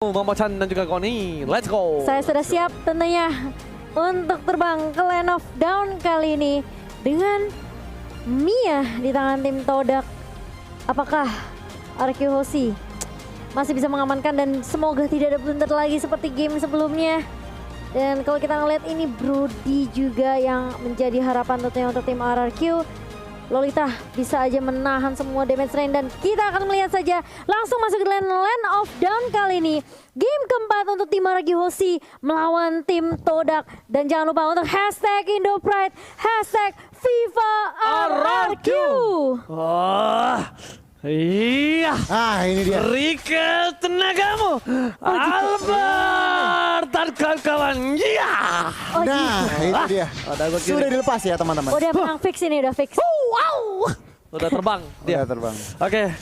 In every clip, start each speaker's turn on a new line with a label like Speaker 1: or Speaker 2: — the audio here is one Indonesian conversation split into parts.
Speaker 1: Mama Chan dan juga Koni, let's go.
Speaker 2: Saya sudah siap tentunya untuk terbang ke Land of Dawn kali ini dengan Mia di tangan tim Todak. Apakah RQ Hoshi masih bisa mengamankan dan semoga tidak ada blunder lagi seperti game sebelumnya. Dan kalau kita ngeliat ini Brody juga yang menjadi harapan tentunya untuk tim RRQ. Lolita bisa aja menahan semua damage rain dan kita akan melihat saja langsung masuk ke Land of Dawn kali ini. Game keempat untuk tim RRQ Hoshi melawan tim Todak. Dan jangan lupa untuk hashtag IndoPride, hashtag FIFA RRQ.
Speaker 1: Iya.
Speaker 3: Ini dia.
Speaker 1: Berikan tenagamu, Albert dan kawan-kawan. Iya.
Speaker 3: Nah, itu dia. Sudah dilepas ya teman-teman.
Speaker 2: Udah menang fix ini, udah fix.
Speaker 1: Wow. Udah terbang dia.
Speaker 3: Udah terbang.
Speaker 1: Oke,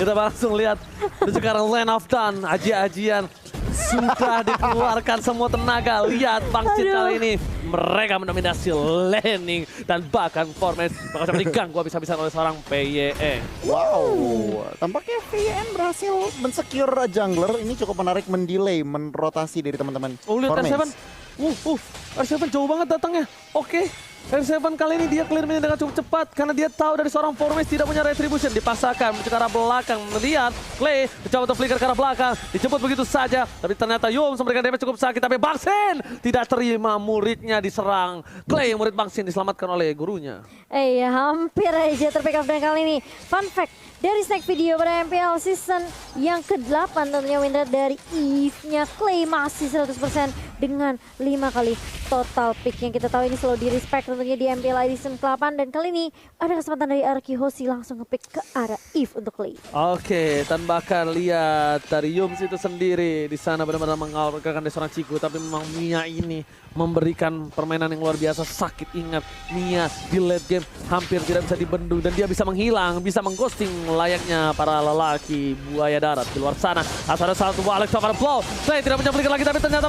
Speaker 1: kita langsung lihat sekarang Land of Dawn, ajian-ajian sudah dikeluarkan semua tenaga. Lihat Bangsin kali ini mereka mendominasi laning dan bahkan formasi bakal diganggu habis-habisan oleh seorang PYE.
Speaker 3: Wow, tampaknya PYN berhasil mensecure jungler. Ini cukup menarik, mendelay, menrotasi dari teman-teman.
Speaker 1: Oh, lihat
Speaker 3: Formance.
Speaker 1: R7. R7 jauh banget datangnya. Oke. R7 kali ini dia clear dengan cukup cepat karena dia tahu dari seorang Formes tidak punya retribution. Dipaksakan menuju ke arah belakang. Melihat Clay mencoba untuk flicker ke arah belakang. Dijemput begitu saja. Tapi ternyata Yums memberikan damage cukup sakit. Tapi Bangsin tidak terima, muridnya diserang. Clay murid Bangsin diselamatkan oleh gurunya.
Speaker 2: Hampir aja terpick up dan kali ini. Fun fact, dari snack video pada MPL season yang ke-8 tentunya win rate dari Eve-nya Clay masih 100% dengan 5 kali total pick yang kita tahu ini selalu di respect tentunya di MPL ID season ke-8 dan kali ini ada kesempatan dari RQ Hoshi langsung nge-pick ke arah Eve untuk Clay.
Speaker 1: Oke, dan bahkan lihat dari Yums itu sendiri di sana benar-benar mengalahkan dari seorang Ciku, tapi memang Mia ini memberikan permainan yang luar biasa. Sakit, ingat Mia di late game hampir tidak bisa dibendung dan dia bisa menghilang, bisa mengghosting layaknya para lelaki buaya darat di luar sana. Asal ada satu Alex over blow. Saya tidak punya flicker lagi tapi ternyata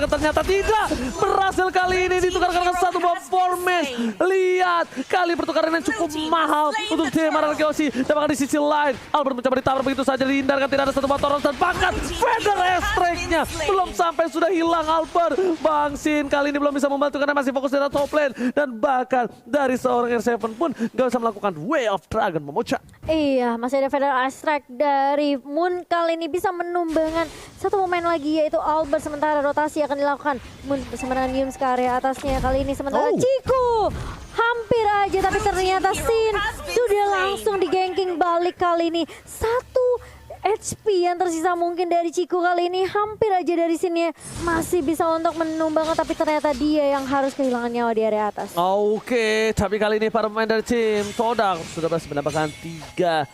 Speaker 1: ternyata tidak berhasil kali ini ditukarkan dengan satu buah Formes. Lihat kali pertukaran yang cukup mahal untuk tim RRQ Hoshi. Dan bahkan di sisi lain Albert mencoba ditabrak begitu saja, dihindarkan, tidak ada satu buah Toros dan bahkan Feather Strike-nya belum sampai sudah hilang Albert. Bangsin kali ini belum bisa membantu karena masih fokus di top lane dan bahkan dari seorang R7 pun gak bisa melakukan Way of Dragon Momocha.
Speaker 2: Iya, masih ada Feather Strike dari Moon kali ini bisa menumbangkan satu pemain lagi yaitu Albert, sementara rotasi akan dilakukan Moon bersama dengan Yums ke area atasnya kali ini, sementara Ciku hampir aja tapi ternyata Sin sudah langsung di-ganking balik kali ini. Satu HP yang tersisa mungkin dari Ciku kali ini, hampir aja dari sini masih bisa untuk menumbangkan tapi ternyata dia yang harus kehilangan nyawa di area atas.
Speaker 1: Oke, tapi kali ini para pemain dari tim Todak sudah berhasil mendapatkan 3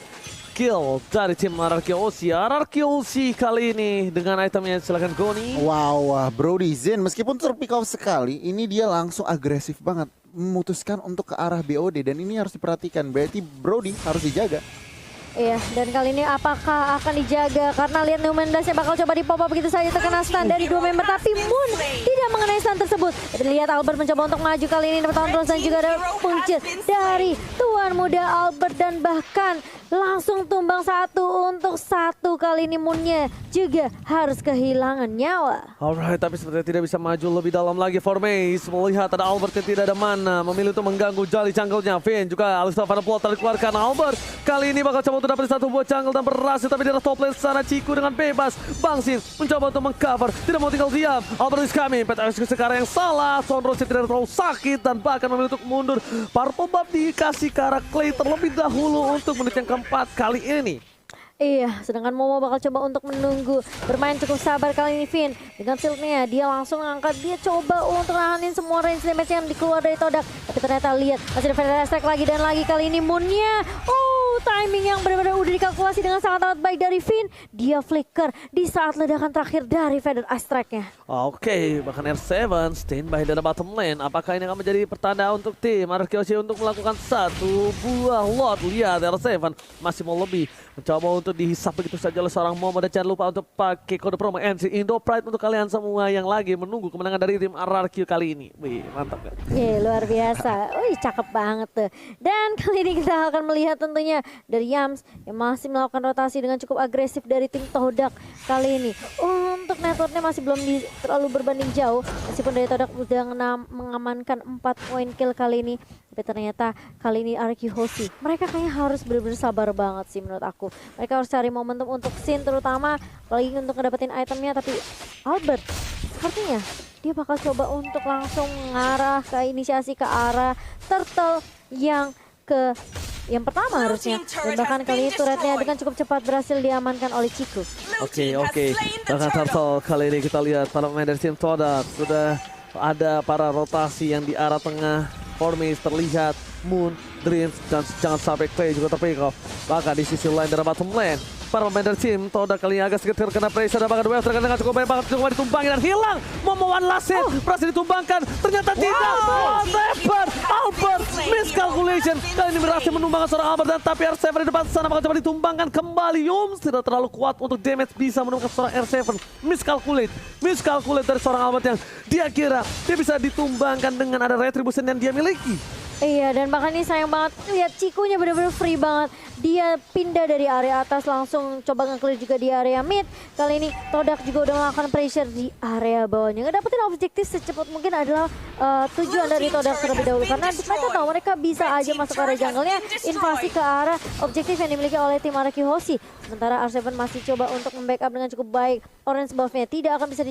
Speaker 1: kill dari tim RRQ Hoshi. RRQ Hoshi kali ini dengan itemnya, silakan Goni.
Speaker 3: Wow, Brody Zen meskipun terpick off sekali, ini dia langsung agresif banget memutuskan untuk ke arah BOD dan ini harus diperhatikan. Berarti Brody harus dijaga.
Speaker 2: Iya, dan kali ini apakah akan dijaga? Karena lihat Newman Dash bakal coba di-pop up begitu saja, terkena stun dari 2 member. Tapi Moon tidak mengenai stun tersebut. Dan lihat Albert mencoba untuk maju kali ini, dapat terus dan juga ada punch dari tuan muda Albert. Dan bahkan langsung tumbang untuk satu kali ini Moonnya juga harus kehilangan nyawa.
Speaker 1: Alright, tapi sepertinya tidak bisa maju lebih dalam lagi. Formes melihat ada Albert yang tidak ada mana, memilih untuk mengganggu jali jungle-nya. Finn juga Alistar Final Plot dikeluarkan. Albert kali ini bakal coba untuk dapat satu buah jungle dan berhasil, tapi di top lane sana Ciku dengan bebas. Bangsin mencoba untuk mengcover, tidak mau tinggal diam. Albert is coming, peta eksekusi sekarang yang salah. Sonrose tidak terlalu sakit dan bahkan memilih untuk mundur. Purple buff dikasih ke arah Clay terlebih dahulu untuk menit yang keempat kali ini.
Speaker 2: Iya, sedangkan Momo bakal coba untuk menunggu. Bermain cukup sabar kali ini Finn. Dengan shieldnya dia langsung angkat. Dia coba untuk nahanin semua range damage yang dikeluar dari Todak. Tapi ternyata lihat masih ada Feather Strike lagi dan lagi kali ini Moonnya. Timing yang benar-benar udah dikalkulasi dengan sangat amat baik dari Finn. Dia flicker di saat ledakan terakhir dari Feather Strike-nya.
Speaker 1: Oke, bahkan R7 standby dari bottom lane. Apakah ini akan menjadi pertanda untuk tim RRQ Hoshi untuk melakukan satu buah lot? Lihat R7 masih mau lebih, mencoba untuk dihisap begitu saja oleh seorang Momo. Dan jangan lupa untuk pakai kode promo NC IndoPride untuk kalian semua yang lagi menunggu kemenangan dari tim RRQ kali ini. Wih, mantap kan?
Speaker 2: Luar biasa. Wih, cakep banget tuh. Dan kali ini kita akan melihat tentunya dari Yams yang masih melakukan rotasi dengan cukup agresif dari tim Todak kali ini. Untuk networknya masih belum terlalu berbanding jauh, meskipun dari Todak sudah mengamankan 4 poin kill kali ini. Tapi ternyata kali ini RQ Hoshi, mereka kayaknya harus benar-benar sabar banget sih menurut aku. Mereka harus cari momentum untuk Sin terutama, apalagi untuk ngedapetin itemnya. Tapi Albert sepertinya dia bakal coba untuk langsung mengarah ke inisiasi ke arah turtle yang pertama harusnya. Dan bahkan kali ini turretnya dengan cukup cepat berhasil diamankan oleh Ciku.
Speaker 1: Oke. Bahkan turtle kali ini kita lihat para pemain dari tim Todak sudah ada para rotasi yang di arah tengah. Formis terlihat, Moon, Dreams, dan jangan sampai Clay juga terpick off. Bahkan di sisi lain dari bottom lane, para pemain dari tim Todak kali ini agak sedikit terkena pressure dan bahkan Wave terkena cukup banyak banget, cukup ditumpangi dan hilang. Momo One Last Hit berhasil ditumbangkan, ternyata tidak. Albert miscalculation kali ini berhasil menumbangkan seorang Albert, dan tapi R7 di depan sana bakal coba ditumbangkan kembali. Yums tidak terlalu kuat untuk damage bisa menumbangkan seorang R7. Miscalculate dari seorang Albert yang dia kira dia bisa ditumbangkan dengan ada retribution yang dia miliki.
Speaker 2: Iya, dan bahkan ini sayang banget lihat Cikunya benar-benar free banget. Dia pindah dari area atas langsung coba nge-clear juga di area mid. Kali ini Todak juga udah melakukan pressure di area bawahnya. Ngedapetin objektif secepat mungkin adalah tujuan dari Todak terlebih dahulu. Karena mereka tahu mereka bisa aja masuk ke area jungle-nya, invasi ke arah objektif yang dimiliki oleh tim RQ Hoshi. Sementara R7 masih coba untuk membackup dengan cukup baik. Orange buff-nya tidak akan bisa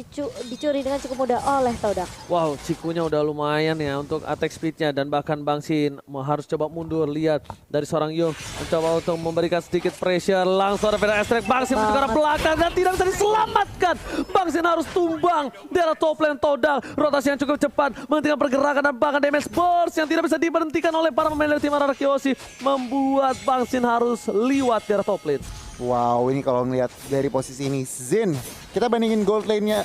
Speaker 2: dicuri dengan cukup mudah oleh Todak.
Speaker 1: Wow, Cikunya udah lumayan ya untuk attack speed-nya, dan bahkan Bang Sin harus coba mundur. Lihat dari seorang Yung mencoba untuk memberikan sedikit pressure, langsung ada Vera Estrek. Bang Sin menuju ke arah belakang dan tidak bisa diselamatkan. Bang Sin harus tumbang di arah top lane Todak. Rotasi yang cukup cepat menghentikan pergerakan dan bahkan damage burst yang tidak bisa diberhentikan oleh para pemain dari tim RQ Hoshi membuat Bang Sin harus liwat di arah top lane.
Speaker 3: Wow, ini kalau ngelihat dari posisi ini Zin, kita bandingin gold lanernya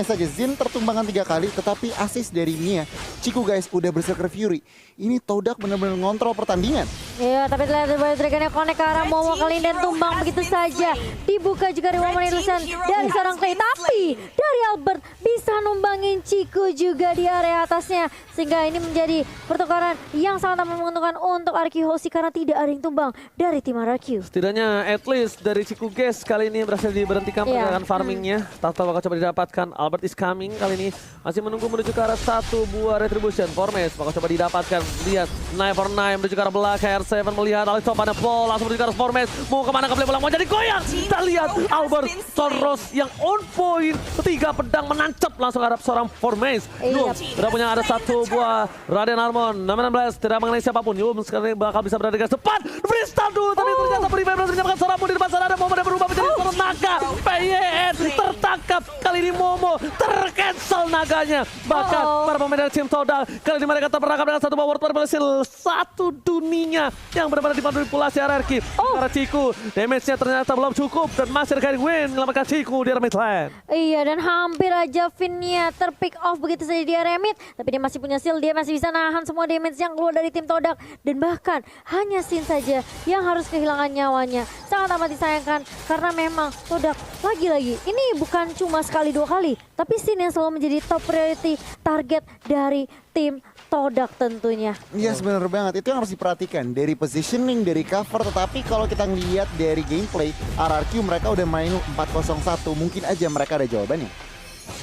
Speaker 3: saja. Zin tertumbangkan 3 kali, tetapi assist dari Mia. Ciku guys udah berserker Fury. Ini Todak benar-benar ngontrol pertandingan.
Speaker 2: Iya, tapi terlihat Dragon-nya connect ke arah Momo kali ini dan tumbang begitu saja. Dibuka juga dari Woman Illusion dari seorang Clay, tapi dari Albert bisa numbangin Ciku juga di area atasnya. Sehingga ini menjadi pertukaran yang sangat menguntungkan untuk RQ Hoshi karena tidak ada yang tumbang dari tim RQ.
Speaker 1: Setidaknya at least dari Ciku Guys kali ini berhasil diberhentikan pergerakan farmingnya. Tahta bakal coba didapatkan. Albert is coming kali ini masih menunggu menuju ke arah 1 buah retribution. Formes bakal coba didapatkan. Lihat 949 menuju ke arah belakang. R7 melihat Alex Topan Paul langsung menuju ke arah Formes. Mau kemana kembali pulang, mau jadi goyang. Kita lihat Albert Soros yang on point. 3 pedang menancap langsung ke arah seorang Formes. Yum sudah punya ada 1 buah Raden Harmon. 16 tidak mengenai siapapun. Yum sekarang bakal bisa berada dengan cepat. Freestyle dulu tapi ternyata beri berhasil menyebabkan seorang di depan sana ada Momo dan berubah menjadi seorang naga. PYN tertangkap. Kali ini Momo tercancel naganya. Bahkan para pemain dari tim Todak kali ini mereka terperangkap dengan 1 buah word berhasil 1 dunia yang benar-benar dimanipulasi RRQ. Karena Ciku damage-nya ternyata belum cukup dan masih ada win menyelamatkan Ciku di area mid lane.
Speaker 2: Iya, dan hampir aja Finn-nya terpick off begitu saja di area mid. Tapi dia masih punya shield, dia masih bisa nahan semua damage yang keluar dari tim Todak. Dan bahkan hanya Sin saja yang harus kehilangan nyawanya. Sangat amat disayangkan karena memang Todak lagi-lagi ini bukan cuma sekali 2 kali, tapi Sin yang selalu menjadi top priority target dari tim Todak tentunya.
Speaker 3: Iya benar banget, itu yang harus diperhatikan dari positioning, dari cover. Tetapi kalau kita ngelihat dari gameplay RRQ mereka udah main 4-0-1, mungkin aja mereka ada jawabannya.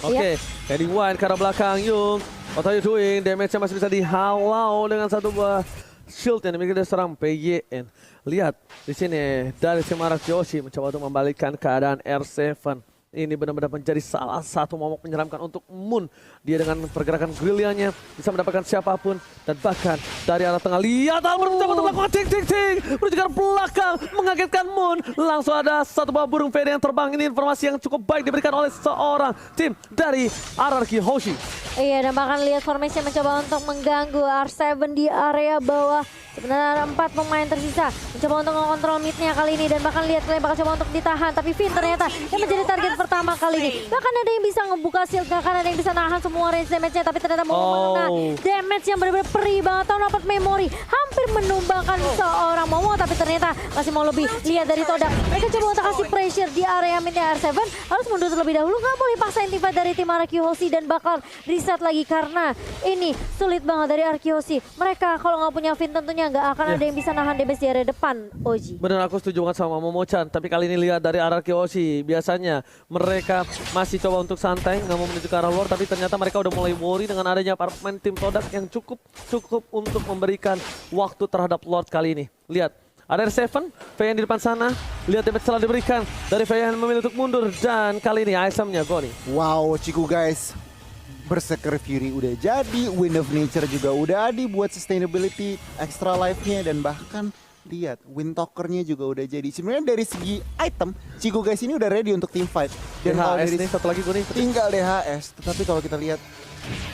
Speaker 1: Oke, Eddie Wine ke arah belakang. Yung, what are you doing? Damage-nya masih bisa dihalau dengan 1 buah shield yang dimiliki dari seorang PYN. Lihat di sini dari tim RQ Hoshi mencoba untuk membalikkan keadaan R7. Ini benar-benar menjadi salah satu momok menyeramkan untuk Moon. Dia dengan pergerakan gerillianya bisa mendapatkan siapapun. Dan bahkan dari arah tengah, lihat Albert mencoba untuk melakukan ting-ting-ting. Menuju ke belakang, mengagetkan Moon. Langsung ada 1 buah burung fede yang terbang. Ini informasi yang cukup baik diberikan oleh seorang tim dari RRQ Hoshi.
Speaker 2: Iya, dan bahkan lihat formasi mencoba untuk mengganggu R7 di area bawah. Sebenarnya ada 4 pemain tersisa mencoba untuk mengontrol mid-nya kali ini. Dan bahkan lihat Clay bakal coba untuk ditahan. Tapi Finn ternyata yang menjadi target pertama kali ini. Bahkan ada yang bisa ngebuka shield, bahkan ada yang bisa nahan semua range damage-nya. Tapi ternyata mau mengenai damage yang benar-benar perih banget. Tahu dapat memori, hampir menumbangkan seorang Momo. Tapi ternyata masih mau lebih. Lihat dari Todak, mereka coba untuk kasih pressure di area midnya R7. Harus mundur terlebih dahulu, nggak boleh paksain teamfight dari tim Arkehosi dan bakal reset lagi. Karena ini sulit banget dari Arkehosi. Mereka kalau nggak punya Fin tentunya nggak akan ada yang bisa nahan damage di area depan, Oji.
Speaker 1: Bener, aku setuju banget sama Momo-chan. Tapi kali ini lihat dari arah Kyoshi, biasanya mereka masih coba untuk santai, nggak mau menuju ke arah luar. Tapi ternyata mereka udah mulai worry dengan adanya pemain tim Todak yang cukup untuk memberikan waktu terhadap Lord kali ini. Lihat, ada R7, Feyan di depan sana. Lihat damage telah diberikan dari Feyan memilih untuk mundur. Dan kali ini itemnya Goni.
Speaker 3: Wow, Ciku guys. Berserker Fury udah jadi, Wind of Nature juga udah ada buat sustainability extra life-nya, dan bahkan lihat Wind Talker-nya juga udah jadi. Sebenarnya dari segi item, Ciku guys ini udah ready untuk team fight. Dan kalau
Speaker 1: DHS
Speaker 3: dari
Speaker 1: nih satu lagi Goni.
Speaker 3: tinggal DHS, tetapi kalau kita lihat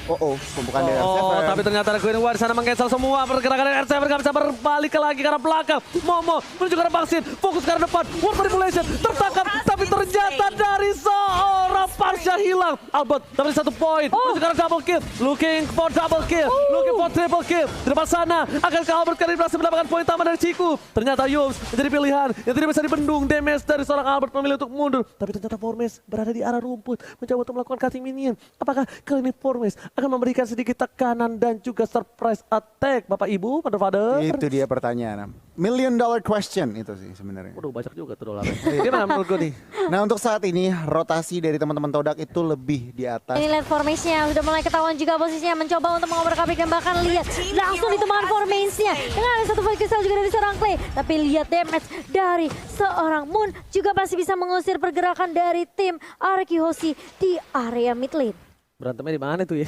Speaker 3: pembukaan dari R7.
Speaker 1: Tapi ternyata ada Queen War di sana meng-cancel semua pergerakan dari R7, nggak bisa berbalik lagi karena belakang. Momo menuju ke arah vaksin, fokus ke arah depan. War Manipulation tertangkap, tapi ternyata dari seorang Parsha hilang. Albert dapat 1 poin, menuju ke arah double kill, looking for double kill, looking for triple kill. Di depan sana, akankah Albert kali ini berhasil mendapatkan poin tambahan dari Ciku? Ternyata Yums menjadi pilihan yang tidak bisa dibendung. Damage dari seorang Albert memilih untuk mundur, tapi ternyata Formes berada di arah rumput, mencoba untuk melakukan cutting minion. Apakah kali ini Formes akan memberikan sedikit tekanan dan juga surprise attack, Bapak Ibu, Father?
Speaker 3: Itu dia pertanyaan. $1 million question itu sih sebenarnya.
Speaker 1: Waduh, banyak juga tuh dolarnya. Gimana menurut gue nih?
Speaker 3: Nah, untuk saat ini rotasi dari teman-teman Todak itu lebih di atas.
Speaker 2: Ini lihat formasinya, sudah mulai ketahuan juga posisinya, mencoba untuk mengoper-kapik dan bahkan lihat langsung ditemukan formasinya. Dengan ada satu void crystal juga dari seorang Clay. Tapi lihat damage dari seorang Moon juga masih bisa mengusir pergerakan dari tim Arkehosi di area mid lane.
Speaker 1: Berantemnya di mana tuh ya?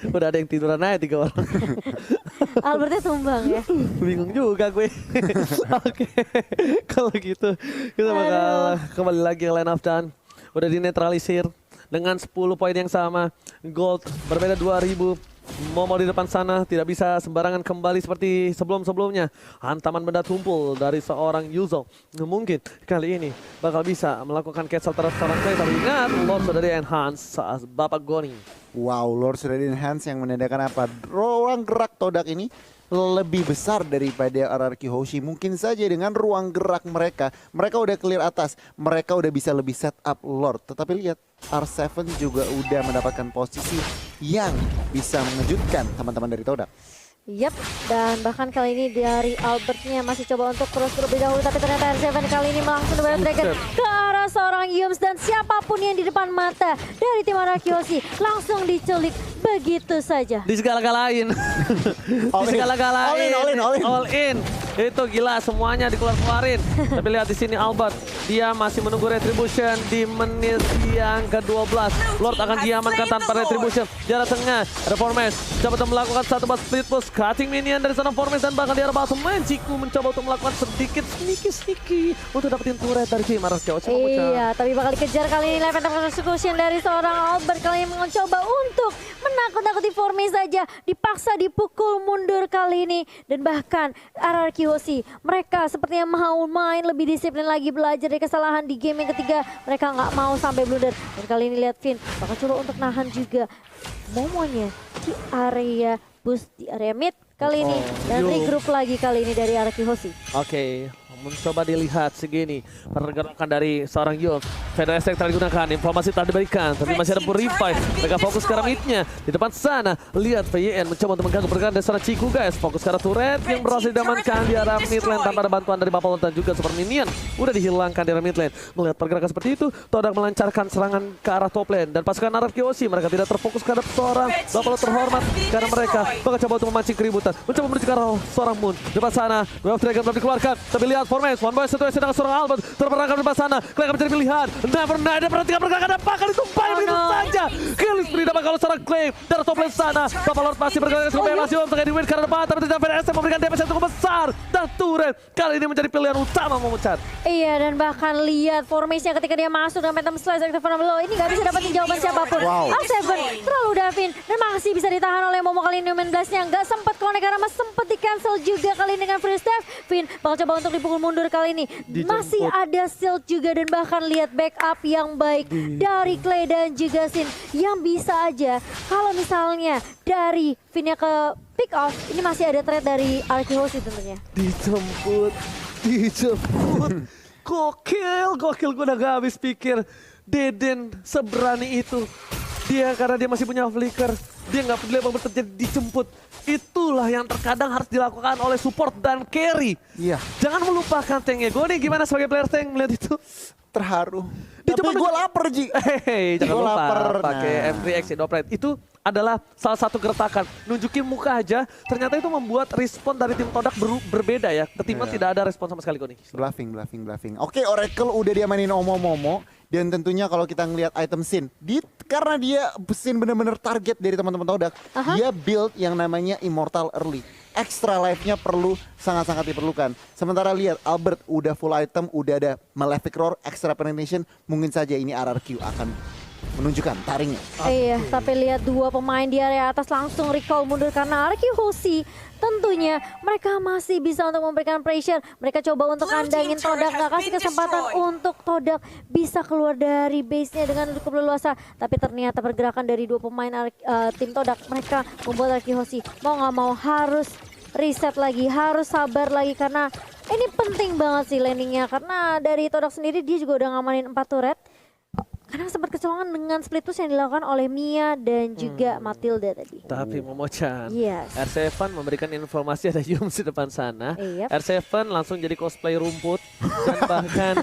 Speaker 1: Udah ada yang tiduran aja 3 orang.
Speaker 2: Albertnya tumbang ya.
Speaker 1: Bingung juga gue. Oke, kalau gitu kita bakal kembali lagi ke line of done. Udah dinetralisir dengan 10 poin yang sama. Gold berbeda 2000. Momo di depan sana tidak bisa sembarangan kembali seperti sebelum-sebelumnya. Hantaman benda tumpul dari seorang Yuzo. Mungkin kali ini bakal bisa melakukan cancel terhadap seorang Clay. Tapi ingat, Lord sudah di-enhance saat Bapak Goni.
Speaker 3: Wow, Lord sudah di-enhance yang menandakan apa? Ruang gerak Todak ini lebih besar daripada RRQ Hoshi. Mungkin saja dengan ruang gerak mereka udah clear atas. Mereka udah bisa lebih set up Lord. Tetapi lihat, R7 juga udah mendapatkan posisi yang bisa mengejutkan teman-teman dari Todak.
Speaker 2: Yap, dan bahkan kali ini dari Albertnya masih coba untuk cross terlebih dahulu, tapi ternyata R7 kali ini langsung Double Dragon ke arah seorang Yums, dan siapapun yang di depan mata dari tim Arkehosi langsung diculik begitu saja.
Speaker 1: Di segala-galain. Di segala-galain. All in. Itu gila, semuanya dikeluarin. Tapi lihat di sini Albert, dia masih menunggu retribution di menit yang ke-12. Lord akan diamankan tanpa retribution. Jarak tengah, ada Formes coba untuk melakukan satu bus split push, cutting minion dari sana Formes, dan bahkan di arah bawah Ciku mencoba untuk melakukan sedikit sneaky untuk dapetin turret dari tim Arkehosi.
Speaker 2: Iya, tapi bakal dikejar kali ini. Levent of execution dari seorang Albert kali ini mencoba untuk menakut-nakuti Formes saja. Dipaksa dipukul mundur kali ini, dan bahkan Arkehosi mereka sepertinya mau main lebih disiplin lagi, belajar dari kesalahan di game yang ketiga. Mereka nggak mau sampai blunder, dan kali ini lihat Finn bakal coba untuk nahan juga Momonya di area boost di area mid kali ini, dan regroup lagi kali ini dari Arkehosi.
Speaker 1: Oke, mencoba dilihat segini pergerakan dari seorang Yul. Feather Attack telah digunakan, informasi telah diberikan, tapi masih ada revive. Mereka fokus ke arah midnya. Di depan sana, lihat VYN mencoba untuk mengganggu pergerakan dari seorang Ciku guys. Fokus ke arah turret yang berhasil diamankan di arah mid lane tanpa ada bantuan dari Bapak dan juga Super Minion. Udah dihilangkan di arah mid lane. Melihat pergerakan seperti itu, Todak melancarkan serangan ke arah top lane. Dan pasukan Arkehosi mereka tidak terfokus ke arah seorang Bapak terhormat, karena mereka bakal coba untuk memancing keributan. Mencoba menuju ke arah seorang Moon. Di depan sana, Wave Dragon belum dikeluarkan. Tapi lihat Formes, one boy situasi dengan seorang Albert terperangkap di depan sana. Clay akan menjadi pilihan. Never ada perhatikan pergerakan, apakah ditumpahin begitu saja. saja. Kill spree dapat kalau seorang Clay dari top lane sana. Bapak Lord masih bergerak ke masih untuk di win karena depan, tapi tidak VSM memberikan damage yang cukup besar. Dan turret kali ini menjadi pilihan utama memecat.
Speaker 2: Iya, dan bahkan lihat formasinya ketika dia masuk dengan Phantom Slice aktif below. Ini nggak bisa dapetin jawaban siapapun.
Speaker 3: Wow.
Speaker 2: R7 terlalu Davin dan masih bisa ditahan oleh Momo kali ini. Human Blast-nya nggak sempat connect karena masih sempat di cancel juga kali ini dengan free step. Vin bakal coba untuk dipukul mundur kali ini. Masih ada shield juga dan bahkan lihat backup yang baik dari Clay dan juga Sin yang bisa aja kalau misalnya dari Vinnya ke pick off, ini masih ada trade dari Arkihosi tentunya.
Speaker 1: Dijemput. Gokil gue udah gak habis pikir. Deden seberani itu. Dia karena dia masih punya flicker, dia nggak peduli apa terjadi, dijemput. Itulah yang terkadang harus dilakukan oleh support dan carry.
Speaker 3: Iya.
Speaker 1: Jangan melupakan tanknya. Gue nih gimana sebagai player tank melihat itu?
Speaker 3: Terharu.
Speaker 1: Dia
Speaker 3: Tapi
Speaker 1: cuma
Speaker 3: gue lapar, Ji.
Speaker 1: Hei, jangan
Speaker 3: Gua
Speaker 1: lupa
Speaker 3: lapar.
Speaker 1: pakai
Speaker 3: Nah.
Speaker 1: M3X Doprite. Itu adalah salah satu gertakan. Nunjukin muka aja, ternyata itu membuat respon dari tim Todak berbeda ya. Ketimbang tidak ada respon sama sekali Goni.
Speaker 3: Bluffing. Oke, Oracle udah dia mainin Omo-Momo. Dan tentunya kalau kita ngelihat item Sin, karena dia Sin bener-bener target dari teman-teman Todak, dia build yang namanya Immortal Early. Extra life-nya perlu sangat-sangat diperlukan. Sementara lihat Albert udah full item, udah ada Malefic Roar, extra penetration, mungkin saja ini RRQ akan menunjukkan taringnya.
Speaker 2: Iya, tapi lihat dua pemain di area atas langsung recall mundur karena Arkihosi tentunya mereka masih bisa untuk memberikan pressure. Mereka coba untuk kandangin Todak, nggak kasih kesempatan untuk Todak bisa keluar dari base-nya dengan cukup leluasa. Tapi ternyata pergerakan dari dua pemain tim Todak, mereka membuat Arkihosi mau nggak mau harus reset lagi, harus sabar lagi karena ini penting banget sih landingnya. Karena dari Todak sendiri dia juga udah ngamanin 4 turret. Karena sempat kecolongan dengan split push yang dilakukan oleh Mia dan juga Matilda tadi.
Speaker 1: Tapi Momo-chan,
Speaker 2: Yes.
Speaker 1: R7 memberikan informasi ada Yums di depan sana.
Speaker 2: Yep.
Speaker 1: R7 langsung jadi cosplay rumput. Dan bahkan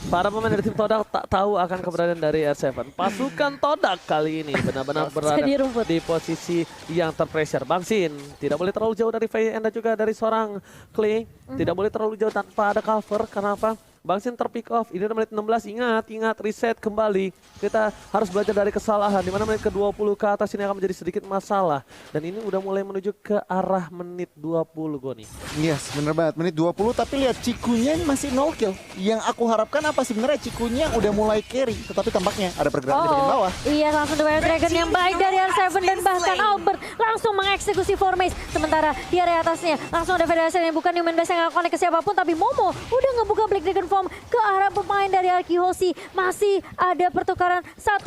Speaker 1: para pemain dari tim Todak tak tahu akan keberadaan dari R7. Pasukan Todak kali ini benar-benar berada
Speaker 2: Jadi rumput.
Speaker 1: di posisi yang terpressure. Bang Sin tidak boleh terlalu jauh dari Faye dan juga dari seorang Clay. Tidak boleh terlalu jauh tanpa ada cover. Kenapa? Bang Sin terpick off, ini udah menit 16, ingat, reset kembali. Kita harus belajar dari kesalahan, dimana menit ke-20 ke atas ini akan menjadi sedikit masalah. Dan ini udah mulai menuju ke arah menit 20 Goni.
Speaker 3: Yes, bener banget. Menit 20, tapi lihat Cikunya masih 0 kill. Yang aku harapkan apa sebenarnya Cikunya udah mulai carry, tetapi tampaknya ada pergerakan di bagian bawah.
Speaker 2: Iya, langsung The Wild Dragon yang baik dari R7 dan bahkan Albert langsung mengeksekusi Formace. Sementara di area atasnya langsung ada Federation yang bukan Human Blast yang gak connect ke siapapun, tapi Momo udah ngebuka Black Dragon Form ke arah pemain dari Arkihosi. Masih ada pertukaran 1-0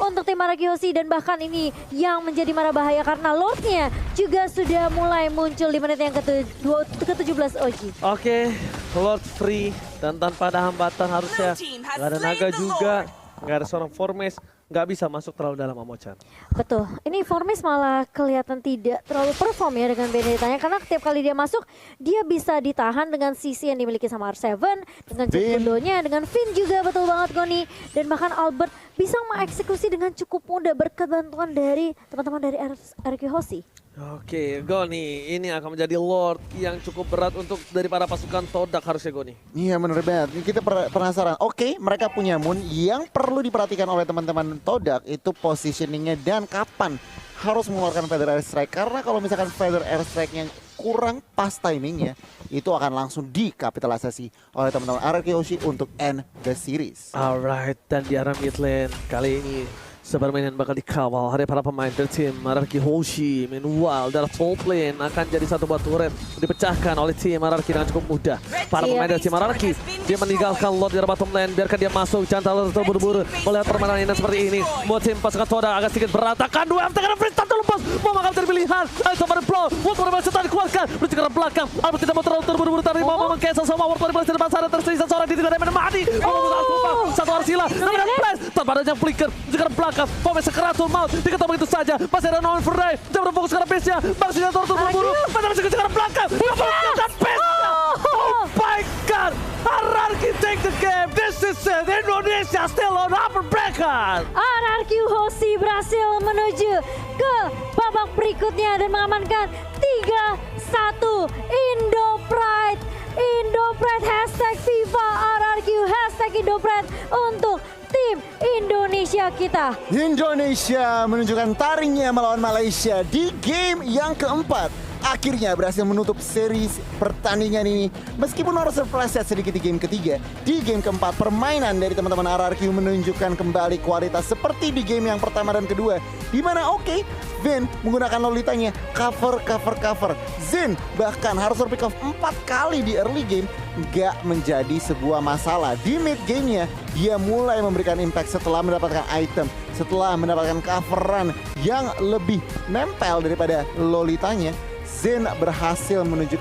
Speaker 2: untuk tim Arkihosi dan bahkan ini yang menjadi marah bahaya karena Lordnya juga sudah mulai muncul di menit yang ke-17 Oji.
Speaker 1: Oke, Lord free dan tanpa ada hambatan harusnya nggak ada naga juga, nggak ada seorang Formace, nggak bisa masuk terlalu dalam Momo-chan.
Speaker 2: Betul, ini Formace malah kelihatan tidak terlalu perform ya dengan Beneditanya karena setiap kali dia masuk dia bisa ditahan dengan sisi yang dimiliki sama R7, dengan Cekundo-nya, dengan Finn juga betul banget Goni, dan bahkan Albert bisa mengeksekusi dengan cukup mudah berkat bantuan dari teman-teman dari Arkihosi.
Speaker 1: Oke, Goni, ini akan menjadi Lord yang cukup berat untuk dari para pasukan Todak harusnya Goni.
Speaker 3: Iya bener banget, kita penasaran. Oke, mereka punya Moon, yang perlu diperhatikan oleh teman-teman Todak itu positioningnya dan kapan harus mengeluarkan Feather Airstrike. Karena kalau misalkan Feather Airstrike yang kurang pas timingnya, itu akan langsung dikapitalisasi oleh teman-teman Arkihosi untuk end the series.
Speaker 1: Alright, dan di arah mid lane kali ini sepermainan bakal dikawal oleh para pemain dari tim Arkihosi. Meanwhile, dari top lane akan jadi satu buah turret dipecahkan oleh tim Arki dengan cukup mudah. Para pemain dari tim Arki, dia meninggalkan Lord di arah bottom lane, biarkan dia masuk. Jangan terlalu terburu-buru melihat permainan ini seperti ini. Buat tim pasukan Todak agak sedikit berantakan. Dua MT karena free start lepas. Mau makan dari pilihan. Ayo coba blow. World Warrior setelah dikeluarkan. Menuju ke belakang. Albert tidak mau terlalu terburu-buru tapi mau meng-cancel semua World Warrior di depan sana. Tersisa seorang di tidak ada mati. Satu Arsila. Namun flash. Tanpa ada yang flicker. Menuju ke belakang. Pemain sekeratul maut diketok begitu saja. Masih ada Nolan Ferdinand. Dia berfokus ke base-nya. Masih ada terburu-buru. Masih ke belakang. Dan base-nya. Oh my god. RRQ take the game. This is it. Indonesia still on upper bracket.
Speaker 2: Arkihosi berhasil menuju ke babak berikutnya dan mengamankan 3-1 Indo-Pride. Indo-Pride #FIFA RRQ #Indo-Pride untuk tim Indonesia kita.
Speaker 3: Indonesia menunjukkan taringnya melawan Malaysia di game yang keempat. Akhirnya berhasil menutup seri pertandingan ini. Meskipun harus terpeleset sedikit di game ketiga, di game keempat permainan dari teman-teman RRQ menunjukkan kembali kualitas seperti di game yang pertama dan kedua. Dimana Vin menggunakan Lolitanya cover. Zin bahkan harus pick off 4 kali di early game, gak menjadi sebuah masalah. Di mid gamenya dia mulai memberikan impact setelah mendapatkan item, setelah mendapatkan coveran yang lebih nempel daripada Lolitanya. Zin berhasil menunjukkan